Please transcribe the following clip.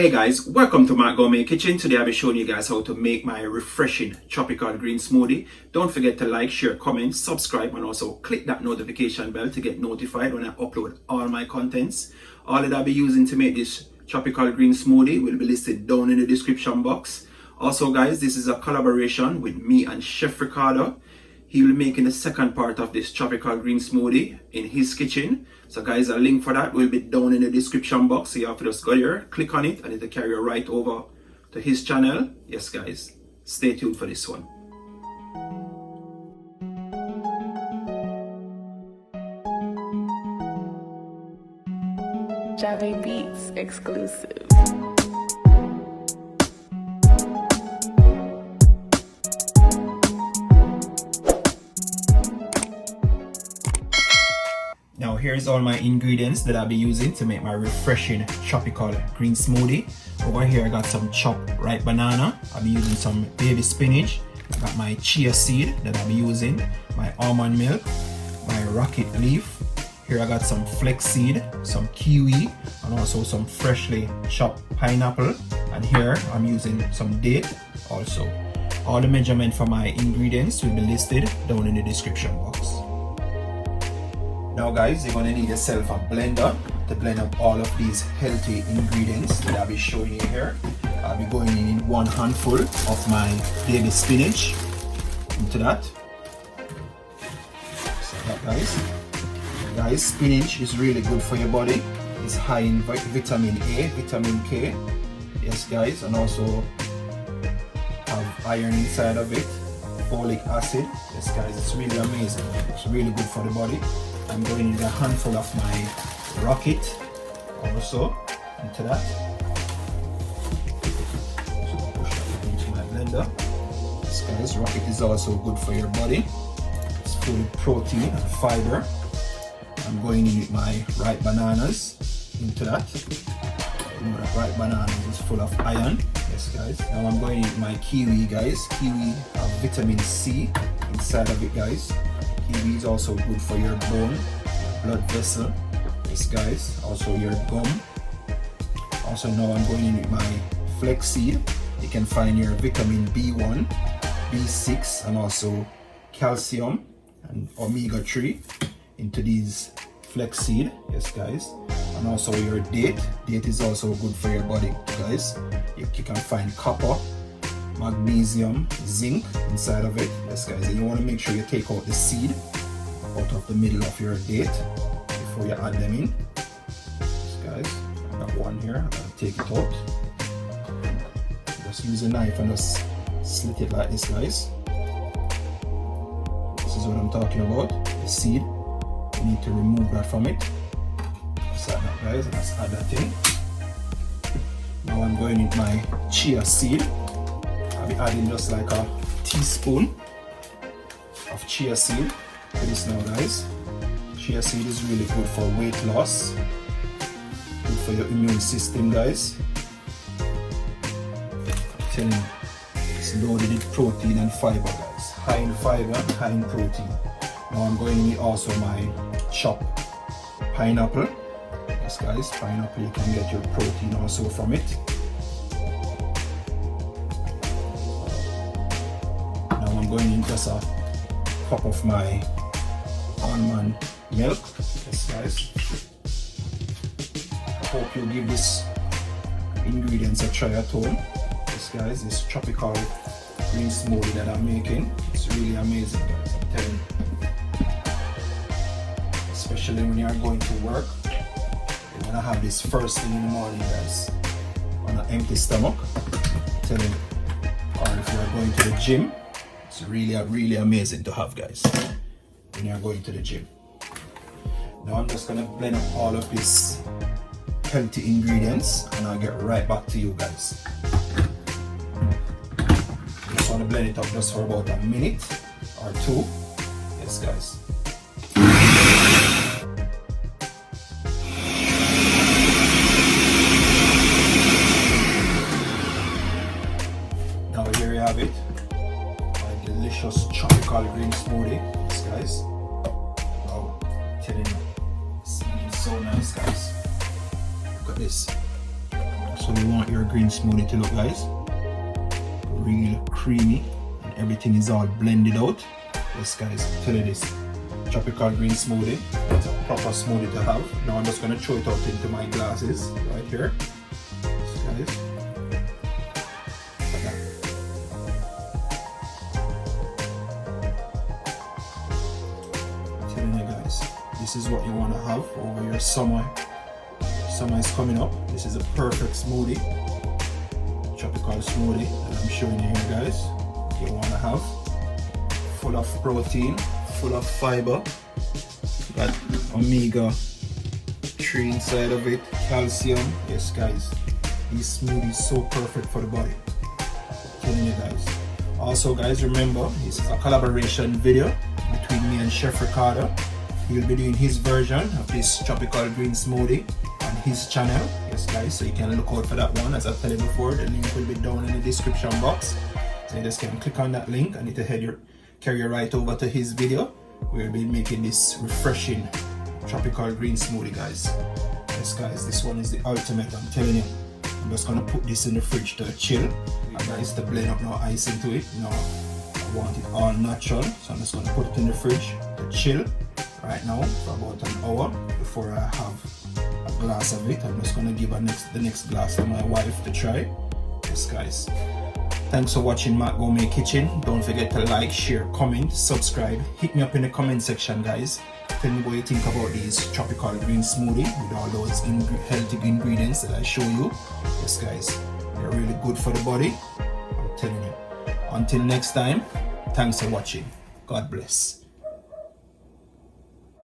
Hey guys, welcome to Matt Gourmet Kitchen. Today I'll be showing you guys how to make my refreshing tropical green smoothie. Don't forget to like, share, comment, subscribe, and also click that notification bell to get notified when I upload all my contents. All that I'll be using to make this tropical green smoothie will be listed down in the description box. Also guys, this is a collaboration with me and Chef Ricardo. He will be making the second part of this tropical green smoothie in his kitchen. So guys, a link for that will be down in the description box. So you have to just go here, click on it, and it'll carry you right over to his channel. Yes guys, stay tuned for this one. Jave Beats exclusive. Now here's all my ingredients that I'll be using to make my refreshing tropical green smoothie. Over here I got some chopped ripe banana. I'll be using some baby spinach. I got my chia seed that I'll be using, my almond milk, my rocket leaf. Here I got some flaxseed, some kiwi, and also some freshly chopped pineapple. And here I'm using some date also. All the measurement for my ingredients will be listed down in the description box. Now guys, you're going to need yourself a blender to blend up all of these healthy ingredients that I'll be showing you here. I'll be going in 1 handful of my baby spinach into that. So that guys, spinach is really good for your body. It's high in vitamin A, vitamin K. Yes guys, and also have iron inside of it, folic acid. Yes guys, it's really amazing. It's really good for the body. I'm going in a handful of my rocket also into that. So push that into my blender. This guys, rocket is also good for your body. It's full of protein and fiber. I'm going in with my ripe bananas into that. You know that ripe bananas is full of iron. Yes guys. Now I'm going in with my kiwi guys. Kiwi have vitamin C inside of it guys. Kiwi is also good for your bone, blood vessel. Yes guys, also your gum. Also now I'm going in with my flaxseed. You can find your vitamin B1, B6, and also calcium and omega-3 into these flaxseed. Yes guys, and also your date. Date is also good for your body guys. You can find copper, magnesium, zinc inside of it. Yes guys, and you want to make sure you take out the seed out of the middle of your date before you add them in. Yes guys, I got one here. I'm gonna take it out. Just use a knife and just slit it like this guys. This is what I'm talking about, the seed. You need to remove that from it. Just like that guys, and let's add that in. Now I'm going with my chia seed. I'll be adding just like a teaspoon of chia seed to this now guys. Chia seed is really good for weight loss, good for your immune system guys. I'm telling you, it's loaded with protein and fiber guys. High in fiber, high in protein. Now I'm going with also my chopped pineapple. Yes guys, pineapple, you can get your protein also from it. I'm going in just a cup of my almond milk. Yes guys, I hope you give this ingredients a try at home. Yes guys, this tropical green smoothie that I'm making, it's really amazing guys, I'm telling you. Especially when you are going to work, you're gonna have this first thing in the morning guys, on an empty stomach, I'm telling you. Or if you are going to the gym, it's really amazing to have guys when you're going to the gym. Now I'm just gonna blend up all of these healthy ingredients and I'll get right back to you guys. Just wanna blend it up just for about a minute or two. Yes guys. Now here you have it. Delicious tropical green smoothie, yes guys. Oh, telling you, it's so nice guys. Look at this. So you want your green smoothie to look, guys. Real creamy, and everything is all blended out. Yes guys, I'm telling you this. Tropical green smoothie. It's a proper smoothie to have. Now I'm just gonna throw it out into my glasses right here. Yes, guys. Like that. I'm telling you guys, this is what you wanna have over your summer. Summer is coming up. This is a perfect smoothie. Tropical smoothie that I'm showing you here, guys. You wanna have full of protein, full of fiber, got omega-3 inside of it, calcium. Yes guys, these smoothies so perfect for the body. I'm telling you guys. Also guys, remember this is a collaboration video between me and Chef Ricardo. He'll be doing his version of this tropical green smoothie on his channel. Yes guys, so you can look out for that one. As I told you before, the link will be down in the description box. So you just can click on that link and it'll carry you right over to his video. We'll be making this refreshing tropical green smoothie, guys. Yes guys, this one is the ultimate, I'm telling you. I'm just gonna put this in the fridge to chill. And guys, to blend up no ice into it. No, I want it all natural. So I'm just gonna put it in the fridge to chill right now for about an hour before I have a glass of it. I'm just gonna give the next glass to my wife to try. Yes guys. Thanks for watching Matt Gourmet Kitchen. Don't forget to like, share, comment, subscribe. Hit me up in the comment section, guys. Tell me what you think about these tropical green smoothie with all those healthy ingredients that I show you. Yes guys, they're really good for the body. I'm telling you. Until next time, thanks for watching. God bless.